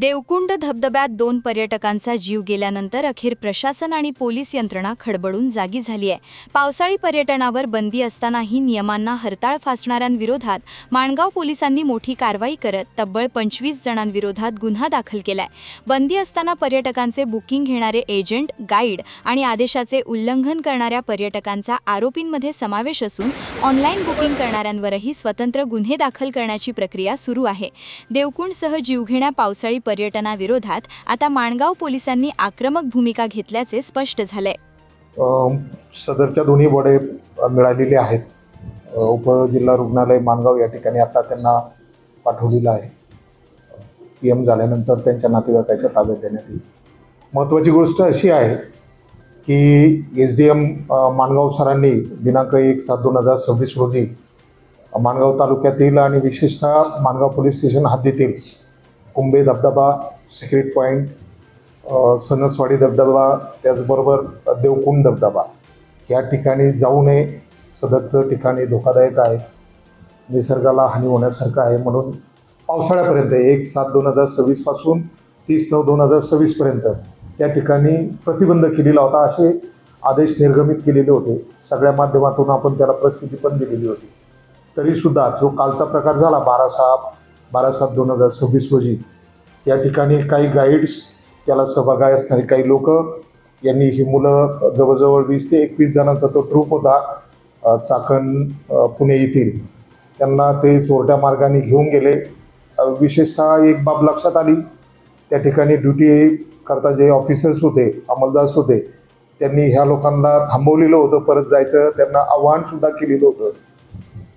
देवकुंड धबधब्यात 2 पर्यटकांचा जीव गेल्यानंतर अखेर प्रशासन आणि पोलीस यंत्रणा खडबडून जागी झाली आहे. पावसाळी पर्यटनावर बंदी असतानाही नियमांना हरताळ फासणाऱ्यांविरोधात माणगाव पोलिसांनी मोठी कारवाई करत तब्बल 25 जणांविरोधात गुन्हा दाखल केलाय. बंदी असताना पर्यटकांचे बुकिंग घेणारे एजंट, गाईड आणि आदेशाचे उल्लंघन करणाऱ्या पर्यटकांचा आरोपींमध्ये समावेश असून ऑनलाईन बुकिंग करणाऱ्यांवरही स्वतंत्र गुन्हे दाखल करण्याची प्रक्रिया सुरू आहे. देवकुंडसह जीवघेण्या पावसाळी पर्यटनाविरोधात आता माणगाव पोलिसांनी आक्रमक भूमिका घेतल्याचे स्पष्ट झाले. सदरच्या दोन्ही बॉडी मिळालेले आहेत. उपजिल्हा रुग्णालय माणगाव या ठिकाणी आता त्यांना पाठवलेलं आहे. PM झाल्यानंतर त्यांच्या नातेवाईकाच्या ताब्यात देण्यात येईल. महत्त्वाची गोष्ट अशी आहे की SDM माणगाव सरांनी दिनांक 1/7/2026 रोजी माणगाव तालुक्यातील आणि विशेषतः माणगाव पोलीस स्टेशन हद्दीतील कुंभे धबधबा, सिक्रेट पॉईंट, सणसवाडी धबधबा, त्याचबरोबर देवकुंड धबधबा या ठिकाणी जाऊ नये. सदरचं ठिकाणी धोकादायक आहे, निसर्गाला हानी होण्यासारखं आहे. म्हणून पावसाळ्यापर्यंत 1/7/2026 पासून 30/9/2026 पर्यंत त्या ठिकाणी प्रतिबंध केलेला होता. असे आदेश निर्गमित केलेले होते. सगळ्या माध्यमातून आपण त्याला प्रसिद्धी पण दिलेली होती. तरीसुद्धा जो कालचा प्रकार झाला 12/7/2026 रोजी या ठिकाणी काही गाईड्स, त्याला सहभागी असणारे काही लोक यांनी ही मुलं जवळजवळ 20 ते 21 जणांचा तो ट्रूप होता चाकण पुणे येथील, त्यांना ते चोरट्या मार्गाने घेऊन गेले. विशेषतः एक बाब लक्षात आली, त्या ठिकाणी ड्युटी करता जे ऑफिसर्स होते, अंमलदार होते, त्यांनी ह्या लोकांना थांबवलेलं होतं. परत जायचं त्यांना आव्हानसुद्धा केलेलं होतं,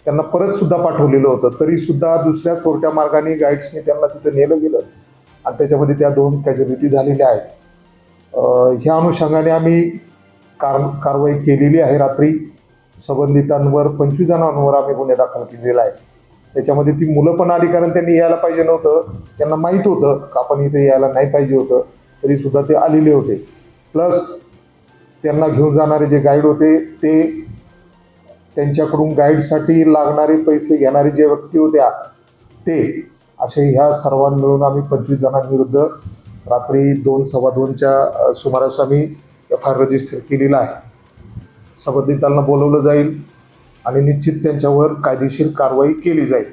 त्यांना परतसुद्धा पाठवलेलं होतं. तरीसुद्धा दुसऱ्या चोरट्या मार्गाने गाईड्सने त्यांना तिथं नेलं गेलं आणि त्याच्यामध्ये त्या 2 कॅज्युलिटी झालेल्या आहेत. ह्या अनुषंगाने आम्ही कारवाई केलेली आहे. रात्री संबंधितांवर 25 जणांवर आम्ही गुन्हे दाखल केलेला आहे. त्याच्यामध्ये ती मुलं पण आली, कारण त्यांनी यायला पाहिजे नव्हतं. त्यांना माहीत होतं का आपण इथे यायला नाही पाहिजे होतं, तरीसुद्धा ते आलेले होते. प्लस त्यांना घेऊन जाणारे जे गाईड होते ते, त्यांच्याकडून गाईडसाठी लागणारे पैसे घेणारे जे व्यक्ती होत्या ते, असे ह्या सर्वांना मिळून आम्ही 25 जणांविरुद्ध रात्री 2-2:15च्या सुमारास आम्ही FIR रजिस्टर केलेला आहे. संबंधितांना बोलवलं जाईल आणि निश्चित त्यांच्यावर कायदेशीर कारवाई केली जाईल.